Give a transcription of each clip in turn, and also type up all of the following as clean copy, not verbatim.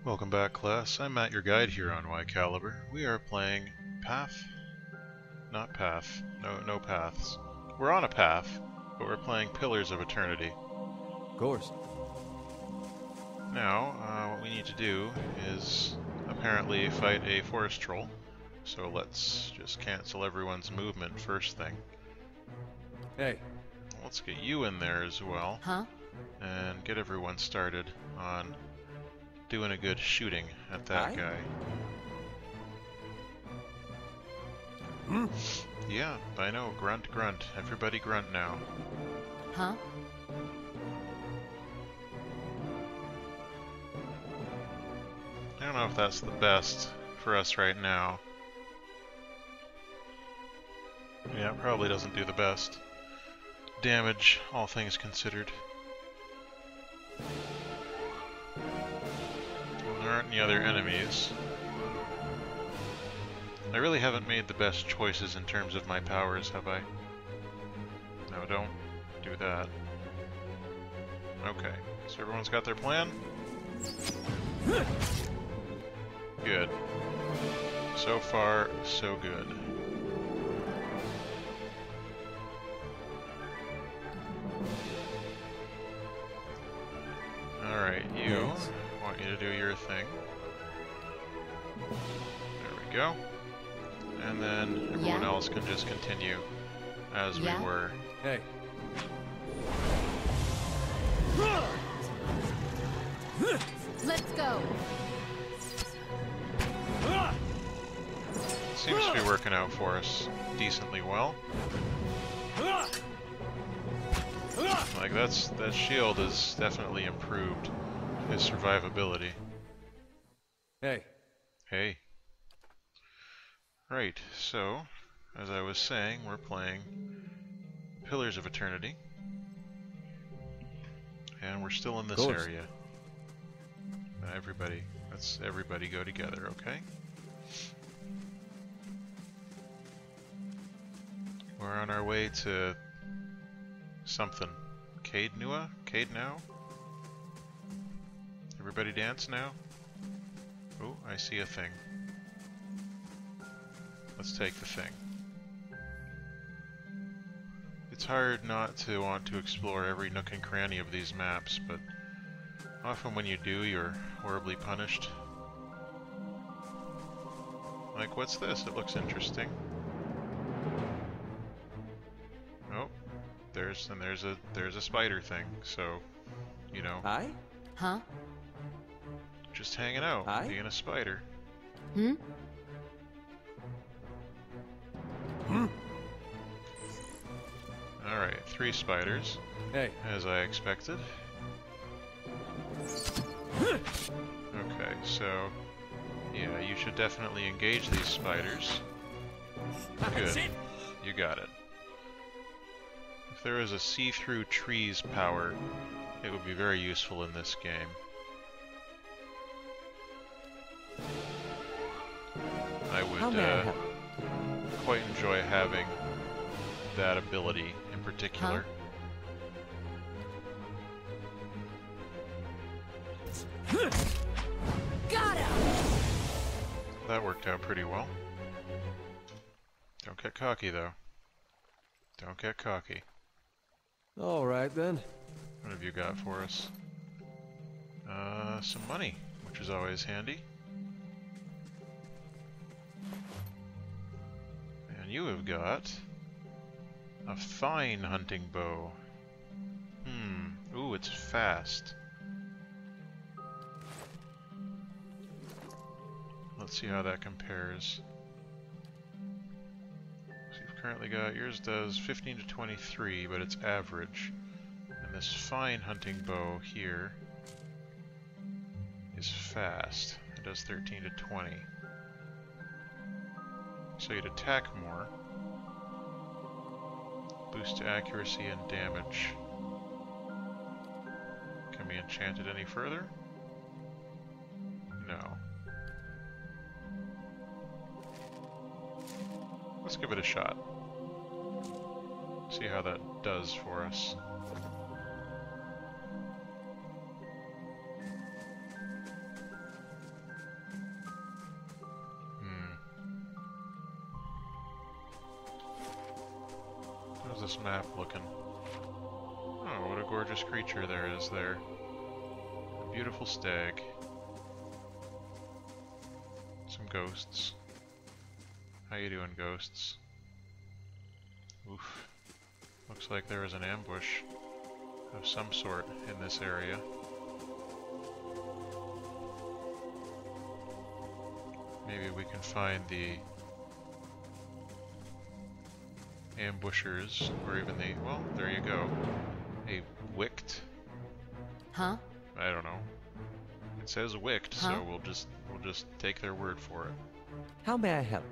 Welcome back, class. I'm Matt, your guide here on Y Caliber. We are playing Path? Not Path. No paths. We're on a path, but we're playing Pillars of Eternity. Of course. Now, what we need to do is apparently fight a forest troll. So let's just cancel everyone's movement first thing. Hey. Let's get you in there as well. Huh? And get everyone started on doing a good shooting at that Aye? guy. Hmm? Yeah, I know. Grunt, grunt. Everybody grunt now. Huh? I don't know if that's the best for us right now. Yeah, it probably doesn't do the best damage, all things considered. Well, there aren't any other enemies. I really haven't made the best choices in terms of my powers, have I? No, don't do that. Okay, so everyone's got their plan? Good. So far, so good. Alright, you. Yes. I want you to do your thing. There we go. And then everyone Yeah. else can just continue as Yeah. we were. Hey. Let's go. Seems to be working out for us decently well. Like that shield has definitely improved his survivability. Hey. Hey. Right, so, as I was saying, we're playing Pillars of Eternity. And we're still in this Of course. area. Let's everybody go together, okay? We're on our way to something. Caed Nua? Caed now? Everybody dance now? Oh, I see a thing. Let's take the thing. It's hard not to want to explore every nook and cranny of these maps, but often when you do, you're horribly punished. Like, what's this? It looks interesting. Oh, there's a spider thing, so, you know, Aye? Huh? just hanging out, Aye? being a spider. Hmm? Hmm? Alright, 3 spiders, Hey. as I expected. Okay, so, yeah, you should definitely engage these spiders. Good, you got it. If there was a see-through trees power, it would be very useful in this game. I How would may I help? quite enjoy having that ability in particular. Got him! That worked out pretty well. Don't get cocky, though. Don't get cocky. All right then. What have you got for us? Some money, which is always handy. And you have got a fine hunting bow. Ooh, it's fast. Let's see how that compares. So you've currently got, yours does 15 to 23, but it's average. And this fine hunting bow here is fast. It does 13 to 20. So you'd attack more. Boost to accuracy and damage. Can be enchanted any further? No. Let's give it a shot. See how that does for us. How's this map looking? Oh, what a gorgeous creature there is there. A beautiful stag. Some ghosts. How you doing, ghosts? Oof. Looks like there is an ambush of some sort in this area. Maybe we can find the ambushers, or even the, well, there you go. A wicked? Huh? I don't know. It says wicked, Huh? so we'll just take their word for it. How may I help?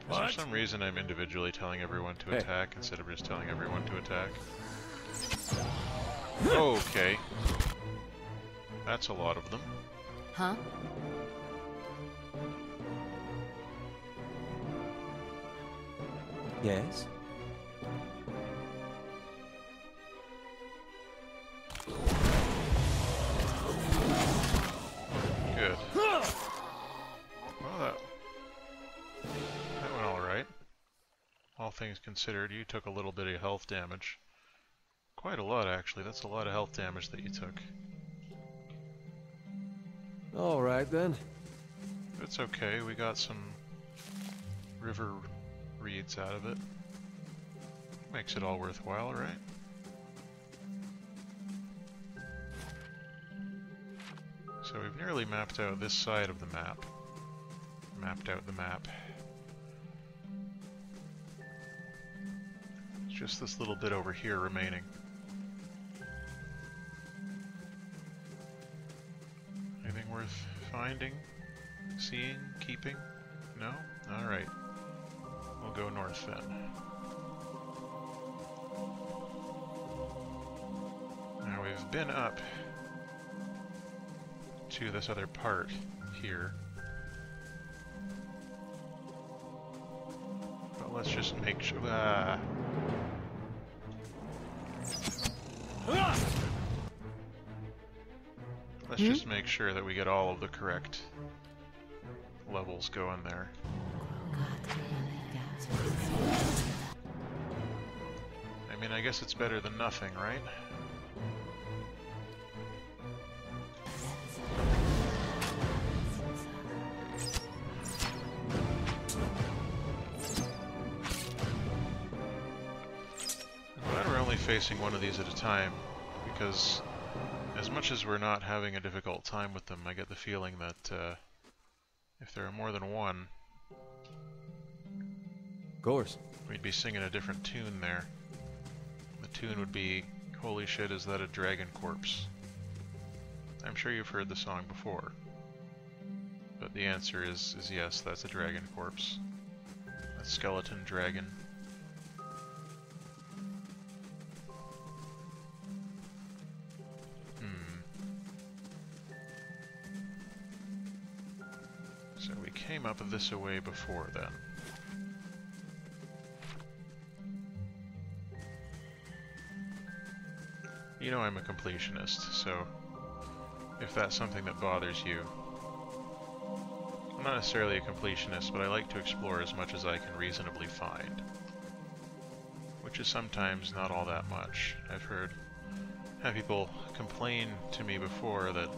For some reason I'm individually telling everyone to attack instead of just telling everyone to attack. Okay. That's a lot of them. Huh? Yes? Good. Well, that went alright. All things considered, you took a little bit of health damage. Quite a lot, actually. That's a lot of health damage that you took. All right, then. It's okay, we got some river reeds out of it. Makes it all worthwhile, right? So we've nearly mapped out this side of the map. Mapped out the map. It's just this little bit over here remaining. Anything worth finding? Seeing? Keeping? No? Alright. We'll go north then. Now we've been up to this other part here. But let's just make sure... Let's just make sure that we get all of the correct levels going there. I mean, I guess it's better than nothing, right? I'm glad we're only facing one of these at a time, because as much as we're not having a difficult time with them, I get the feeling that if there are more than one, Of course. we'd be singing a different tune there. The tune would be, "Holy shit, is that a dragon corpse?" I'm sure you've heard the song before. But the answer is yes, that's a dragon corpse. A skeleton dragon. So we came up this way before then. You know I'm a completionist, so if that's something that bothers you, I'm not necessarily a completionist, but I like to explore as much as I can reasonably find. Which is sometimes not all that much. I've had people complain to me before that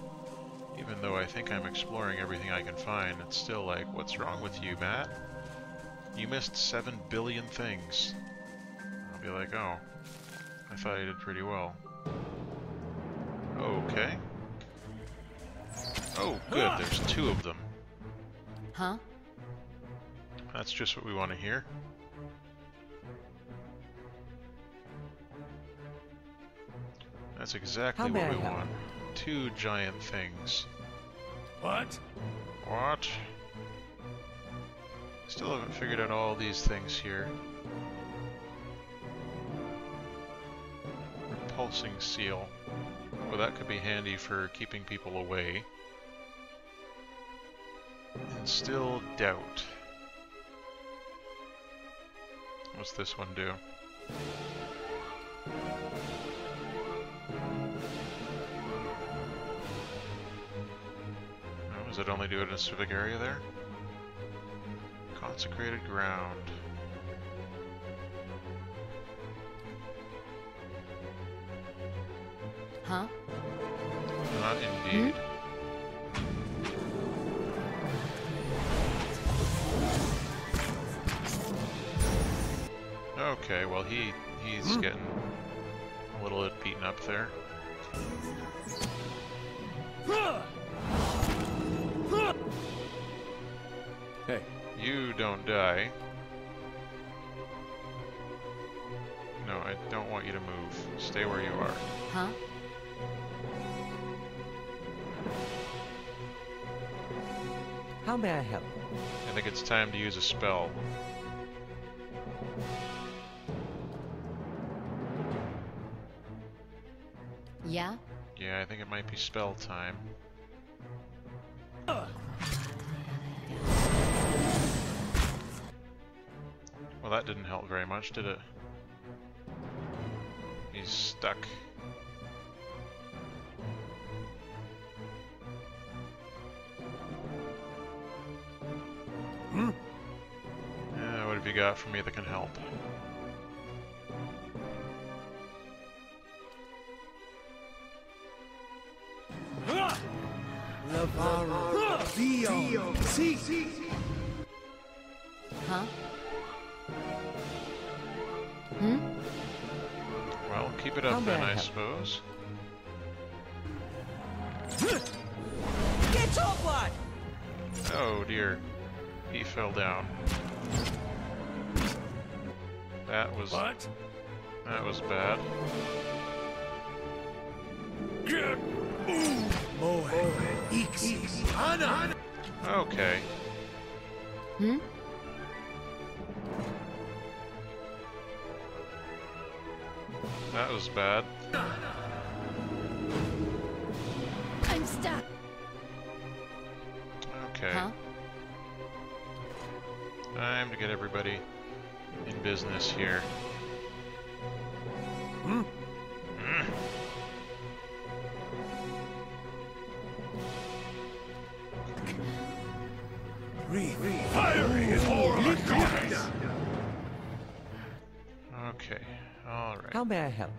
even though I think I'm exploring everything I can find, it's still like, what's wrong with you, Matt? You missed 7 billion things. I'll be like, oh, I thought I did pretty well. Okay. Oh, good, there's 2 of them. Huh? That's just what we want to hear. That's exactly what we want. 2 giant things. What? What? Still haven't figured out all these things here. Repulsing seal. Oh, that could be handy for keeping people away. Instill doubt. What's this one do? Oh, does it only do it in a specific area there? Consecrated ground. Huh? Not indeed. Okay, well he's getting a little bit beaten up there. Hey. You don't die. No, I don't want you to move. Stay where you are. Huh? How may I help? I think it's time to use a spell. Yeah? Yeah, I think it might be spell time. Well, that didn't help very much, did it? He's stuck. What have you got for me that can help? Huh? Hmm? Well, keep it up then, I suppose. Get your blood! Oh dear. He fell down. That was... What? That was bad. Okay. Hmm? That was bad. I'm stuck. Okay. Huh? Time to get everybody in business here. Fiery is all Okay, alright. How may I help?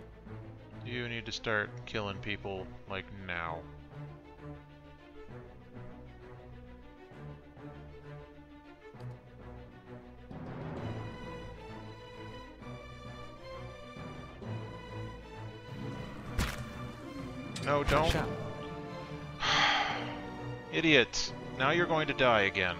You need to start killing people, like, now. No, don't. Shout. Idiot! Now you're going to die again.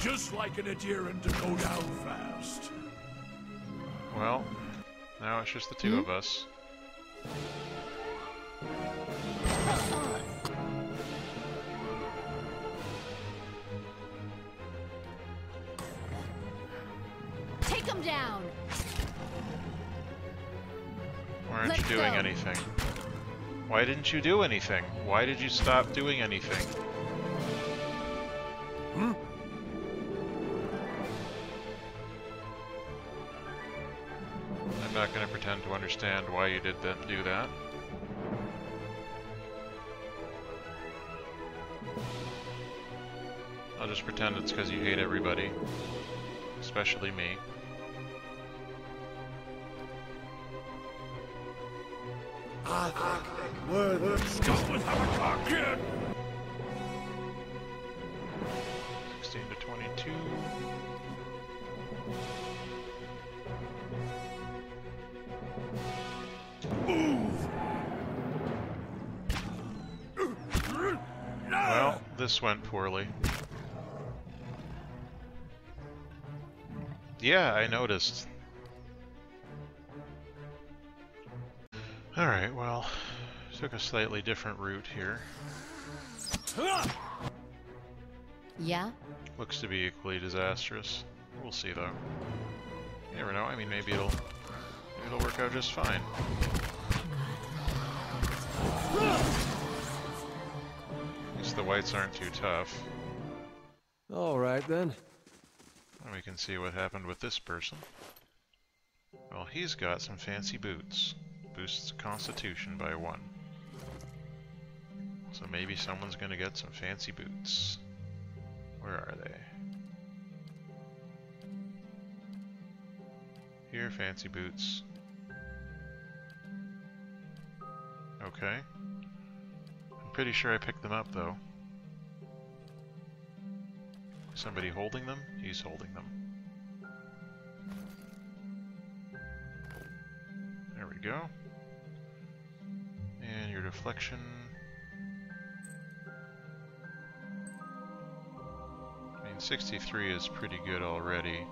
Just like an adherent to go down fast. Well, now it's just the two of us. Take him down. Why aren't Let's you doing go. anything? Why didn't you do anything? Why did you stop doing anything? I'm not going to pretend to understand why you did that, do that. I'll just pretend it's because you hate everybody. Especially me. Stop with our kid. 16 to 22. Well, this went poorly. Yeah, I noticed. Alright, well, took a slightly different route here. Yeah? Looks to be equally disastrous. We'll see though. You never know, I mean maybe it'll work out just fine. At least the whites aren't too tough. All right then. And we can see what happened with this person. Well, he's got some fancy boots. Boosts Constitution by 1. So maybe someone's gonna get some fancy boots. Where are they? Here, fancy boots. Okay. I'm pretty sure I picked them up, though. Somebody holding them? He's holding them. There we go. And your deflection. I mean, 63 is pretty good already.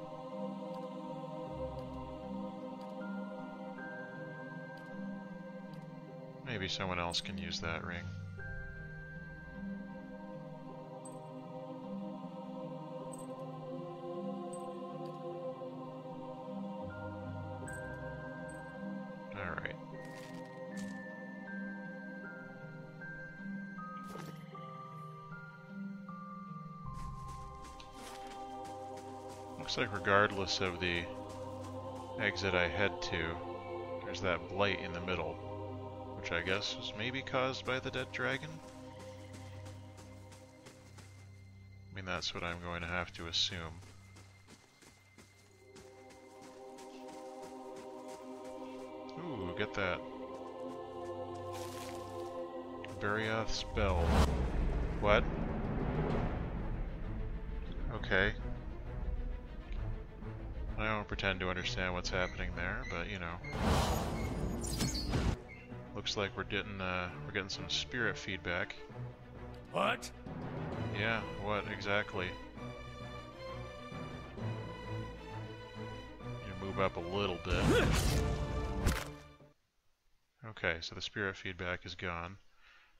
Maybe someone else can use that ring. Alright. Looks like regardless of the exit I head to, there's that blight in the middle, which I guess was maybe caused by the dead dragon? I mean, that's what I'm going to have to assume. Ooh, get that. Barioth's Bell. What? Okay. I don't pretend to understand what's happening there, but you know. Looks like we're getting some spirit feedback. What? Yeah, what exactly? You move up a little bit. Okay, so the spirit feedback is gone.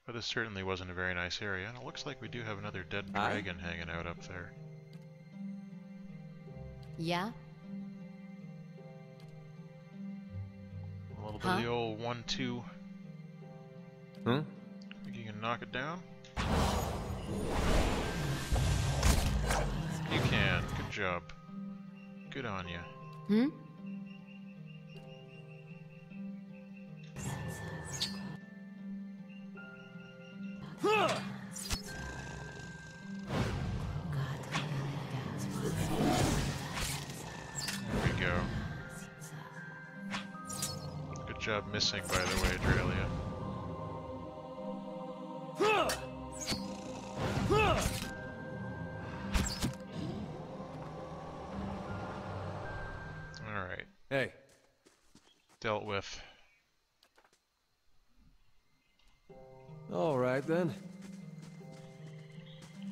But this certainly wasn't a very nice area, and it looks like we do have another dead dragon hanging out up there. Yeah? A little bit of the old 1-2. Huh? Think you can knock it down? You can. Good job. Good on you. Hmm? There we go. Good job missing, by the way, Dralia. Alright. Hey. Dealt with. All right then.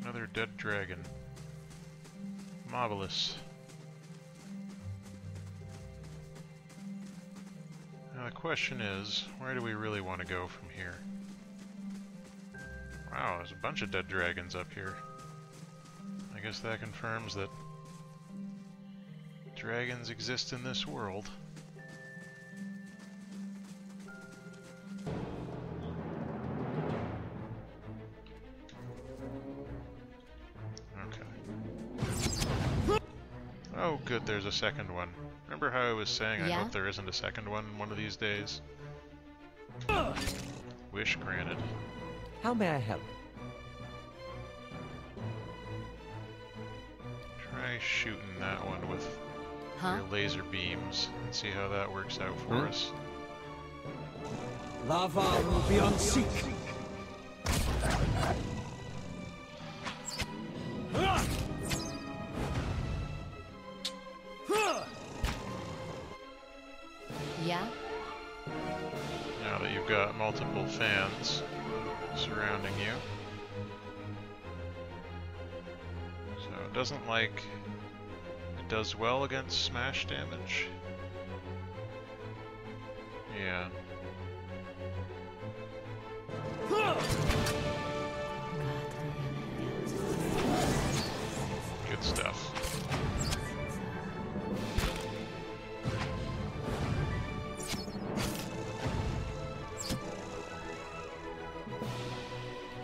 Another dead dragon. Marvelous. Now the question is, where do we really want to go from here? Wow, there's a bunch of dead dragons up here. I guess that confirms that dragons exist in this world. Oh good, there's a second one. Remember how I was saying I Yeah? hope there isn't a second one of these days? Wish granted. How may I help? Try shooting that one with Huh? your laser beams and see how that works out for us. Lava will be on seek. Yeah? Now that you've got multiple fans surrounding you. So it doesn't like it does well against smash damage. Yeah. Good stuff.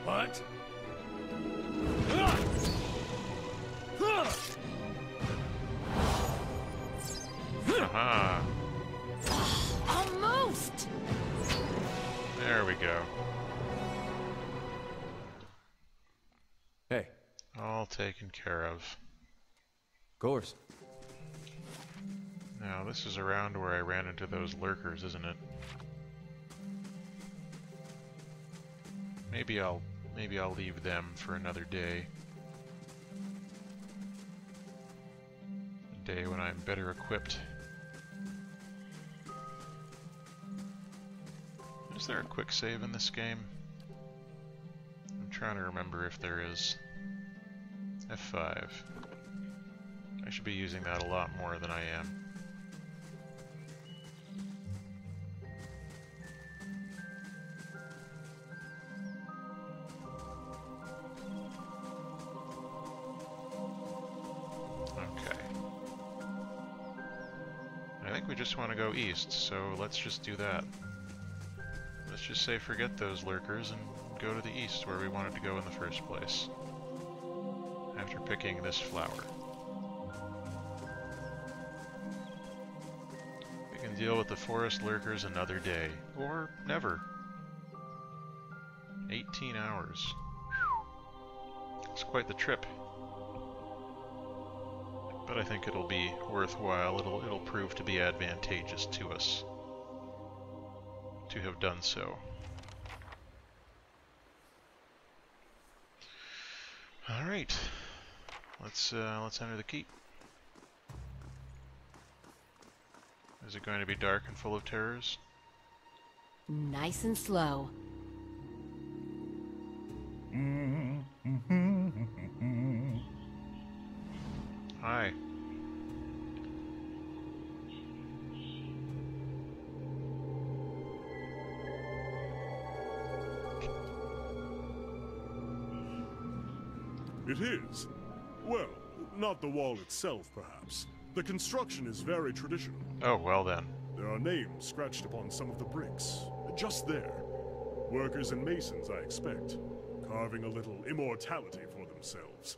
What? Aha! Almost! There we go. Hey. All taken care of. Of course. Now, this is around where I ran into those lurkers, isn't it? Maybe I'll leave them for another day. A day when I'm better equipped. Is there a quick save in this game? I'm trying to remember if there is. F5. I should be using that a lot more than I am. Okay. I think we just want to go east, so let's just do that. Let's just say forget those lurkers and go to the east where we wanted to go in the first place. After picking this flower. We can deal with the forest lurkers another day. Or never. 18 hours. It's quite the trip. But I think it'll be worthwhile. It'll prove to be advantageous to us to have done so. All right, let's enter the keep. Is it going to be dark and full of terrors? Nice and slow. Hi. It is. Well, not the wall itself, perhaps. The construction is very traditional. Oh, well then. There are names scratched upon some of the bricks. Just there. Workers and masons, I expect. Carving a little immortality for themselves.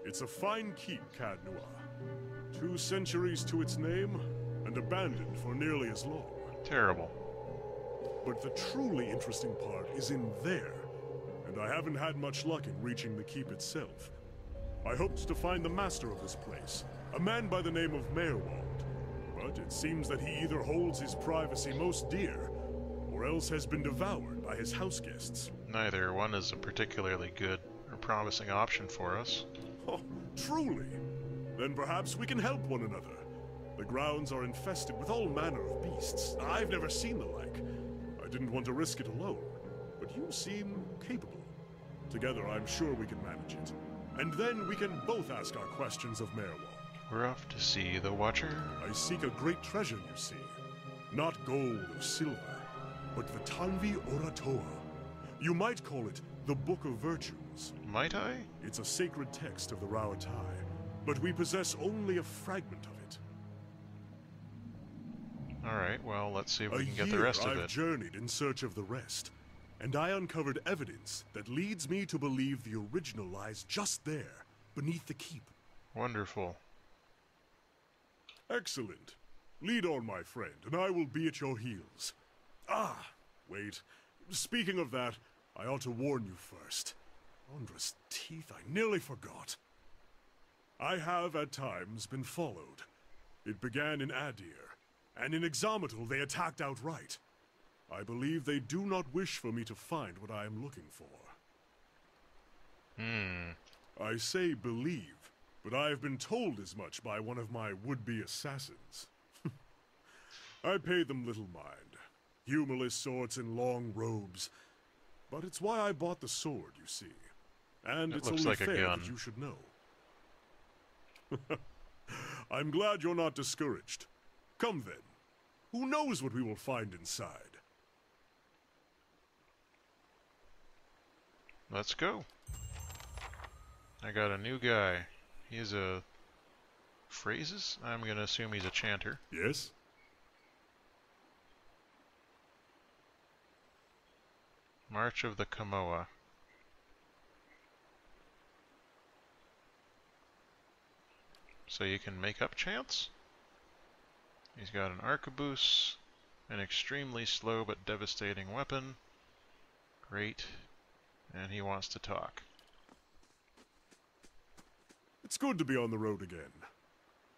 It's a fine keep, Caed Nua. 2 centuries to its name, and abandoned for nearly as long. Terrible. But the truly interesting part is in there. And I haven't had much luck in reaching the keep itself. I hoped to find the master of this place, a man by the name of Merwald. But it seems that he either holds his privacy most dear, or else has been devoured by his house guests. Neither one is a particularly good or promising option for us. Oh, truly? Then perhaps we can help one another. The grounds are infested with all manner of beasts. I've never seen the like. I didn't want to risk it alone, but you seem capable. Together, I'm sure we can manage it. And then we can both ask our questions of Merwald. We're off to see the Watcher. I seek a great treasure, you see. Not gold or silver, but the Tanvi Oratoa. You might call it the Book of Virtues. Might I? It's a sacred text of the Rauatai, but we possess only a fragment of it. Alright, well, let's see if we can get the rest of I've it. journeyed in search of the rest, and I uncovered evidence that leads me to believe the original lies just there, beneath the keep. Wonderful. Excellent. Lead on, my friend, and I will be at your heels. Ah, wait. Speaking of that, I ought to warn you first. Wondrous teeth, I nearly forgot. I have, at times, been followed. It began in Adir, and in Exometal they attacked outright. I believe they do not wish for me to find what I am looking for. I say believe, but I have been told as much by one of my would-be assassins. I pay them little mind. Humorless sorts in long robes. But it's why I bought the sword, you see. And It it's looks only like a fair gun. that you should know. I'm glad you're not discouraged. Come then. Who knows what we will find inside? Let's go. I got a new guy. He's a... phrases? I'm gonna assume he's a chanter. Yes? March of the Kamoa. So you can make up chants? He's got an arquebus, an extremely slow but devastating weapon. Great. And he wants to talk. It's good to be on the road again.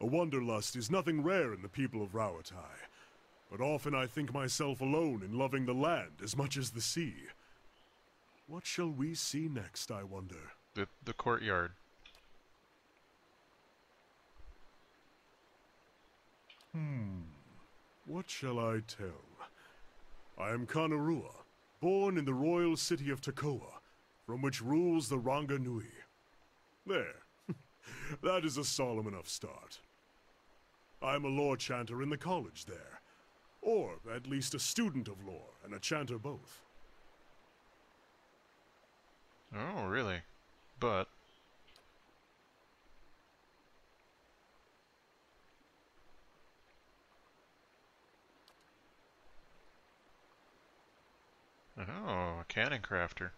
A wanderlust is nothing rare in the people of Rauatai, but often I think myself alone in loving the land as much as the sea. What shall we see next, I wonder? The courtyard. What shall I tell? I am Caed Nua, born in the royal city of Tekoa, from which rules the Ranga Nui. There. That is a solemn enough start. I am a lore chanter in the college there. Or at least a student of lore and a chanter both. Oh, really? But... Oh, a cannon crafter.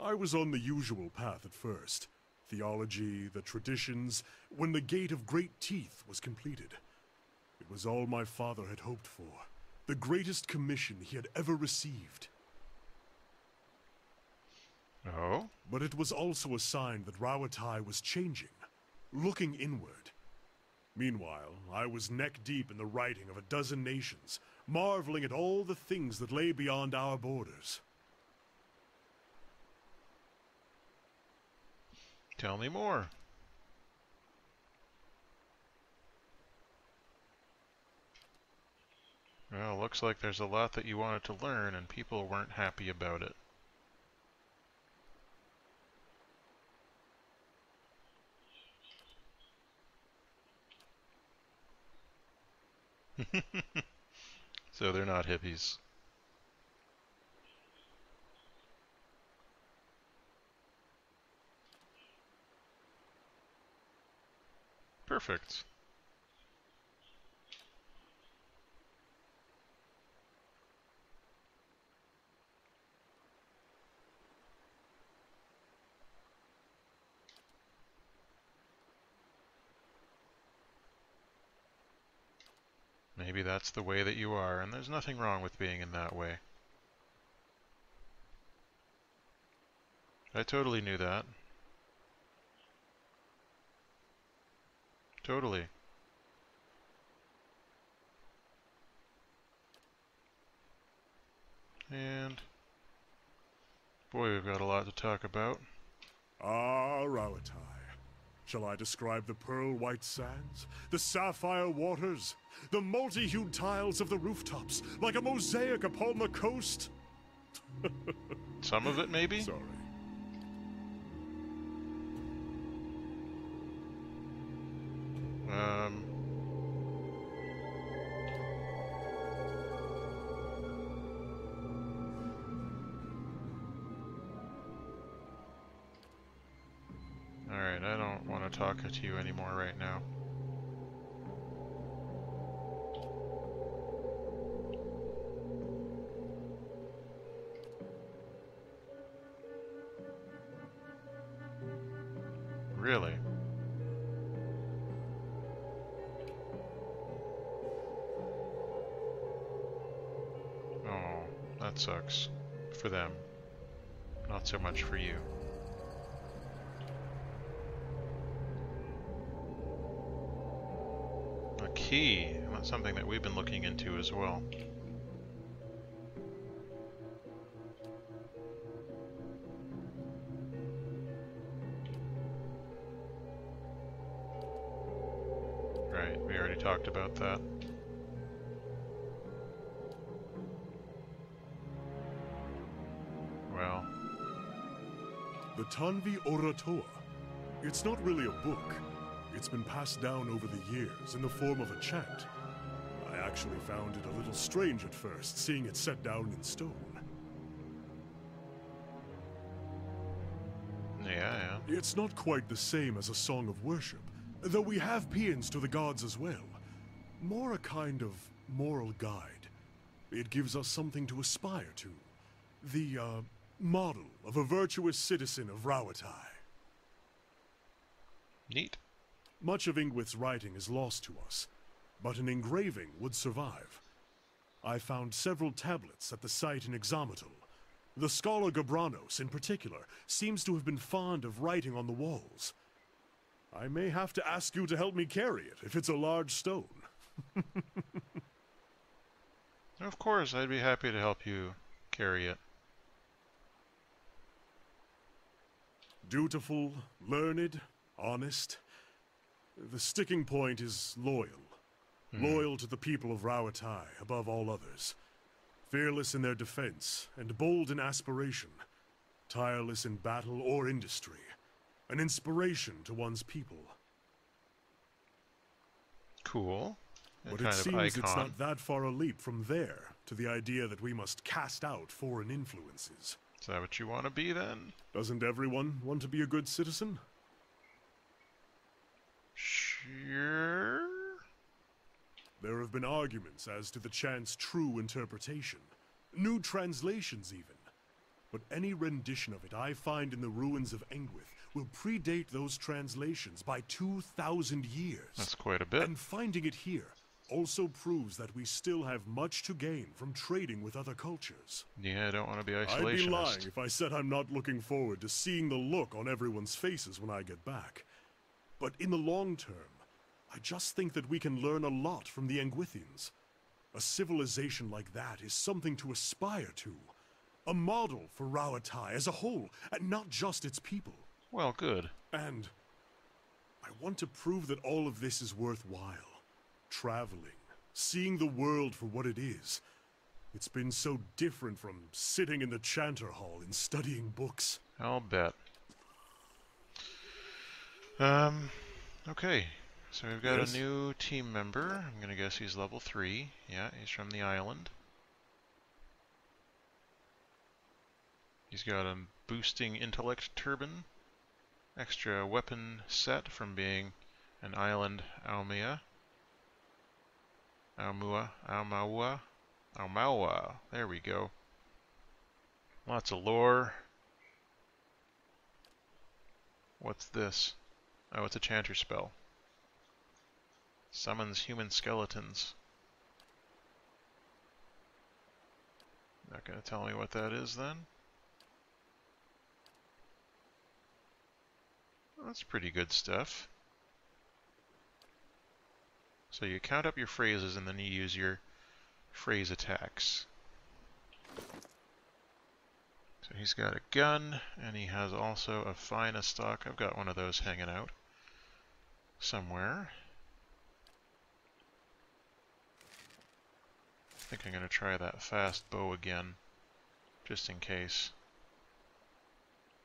I was on the usual path at first. Theology, the traditions, when the Gate of Great Teeth was completed. It was all my father had hoped for. The greatest commission he had ever received. Oh? But it was also a sign that Rauatai was changing, looking inward. Meanwhile, I was neck-deep in the writing of a dozen nations, marveling at all the things that lay beyond our borders. Tell me more. Well, looks like there's a lot that you wanted to learn and people weren't happy about it. So they're not hippies. Perfect. Maybe that's the way that you are, and there's nothing wrong with being in that way. I totally knew that. Totally. And... boy, we've got a lot to talk about. Ah, Rauatai. Shall I describe the pearl-white sands, the sapphire waters, the multi-hued tiles of the rooftops, like a mosaic upon the coast? Some of it, maybe? Sorry. Alright, I don't want to talk to you anymore right now. Really? Oh, that sucks. For them. Not so much for you. A key, and that's something that we've been looking into as well. Right, we already talked about that. Well. The Tanvi Oratoa. It's not really a book. It's been passed down over the years in the form of a chant. I actually found it a little strange at first, seeing it set down in stone. Yeah. It's not quite the same as a song of worship, though we have paeans to the gods as well. More a kind of moral guide. It gives us something to aspire to. The, model of a virtuous citizen of Rauatai. Neat. Much of Ingwith's writing is lost to us, but an engraving would survive. I found several tablets at the site in Examitl, The scholar Gabranos, in particular, seems to have been fond of writing on the walls. I may have to ask you to help me carry it, if it's a large stone. Of course, I'd be happy to help you carry it. Dutiful, learned, honest. The sticking point is loyal. Loyal to the people of Rauatai, above all others. Fearless in their defense, and bold in aspiration. Tireless in battle or industry. An inspiration to one's people. Cool. But it seems it's not that far a leap from there to the idea that we must cast out foreign influences. Is that what you want to be, then? Doesn't everyone want to be a good citizen? Sure. There have been arguments as to the chant's true interpretation. New translations, even. But any rendition of it I find in the ruins of Engwith will predate those translations by 2,000 years. That's quite a bit. And finding it here also proves that we still have much to gain from trading with other cultures. Yeah, I don't want to be isolationist. I'd be lying if I said I'm not looking forward to seeing the look on everyone's faces when I get back. But in the long term, I just think that we can learn a lot from the Engwithians. A civilization like that is something to aspire to. A model for Rauatai as a whole, and not just its people. Well, good. And I want to prove that all of this is worthwhile. Traveling, seeing the world for what it is. It's been so different from sitting in the Chanter Hall and studying books. I'll bet. Okay. So we've got a new team member. I'm gonna guess he's level 3. Yeah, he's from the island. He's got a boosting intellect turban. Extra weapon set from being an island Aumea. Aumaua. There we go. Lots of lore. What's this? Oh, it's a chanter spell. Summons human skeletons. Not gonna tell me what that is then. That's pretty good stuff. So you count up your phrases and then you use your phrase attacks. So he's got a gun, and he has also a fina stock. I've got one of those hanging out somewhere. I think I'm going to try that fast bow again, just in case.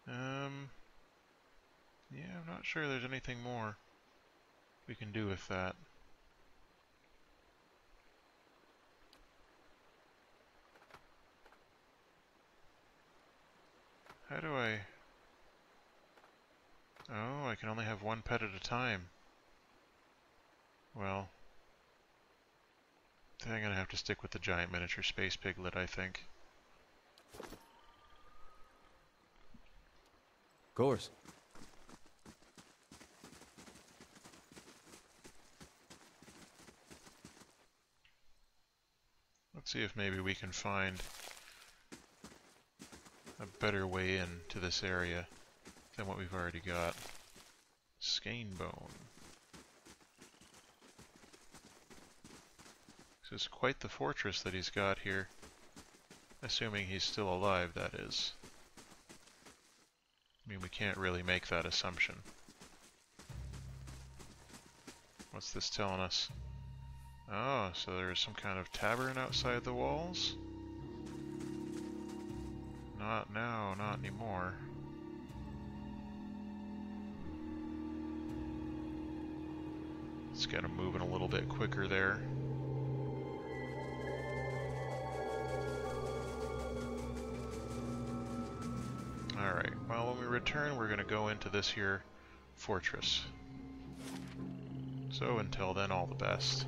Yeah, I'm not sure there's anything more we can do with that. How do I... Oh, I can only have one pet at a time. Well, I think I'm gonna have to stick with the giant miniature space piglet, I think. Of course. Let's see if maybe we can find a better way into this area than what we've already got. Skein bone. This is quite the fortress that he's got here. Assuming he's still alive, that is. I mean, we can't really make that assumption. What's this telling us? Oh, so there's some kind of tavern outside the walls? Not now, not anymore. Let's get him moving a little bit quicker there. Alright, well when we return we're going to go into this here fortress. So until then, all the best.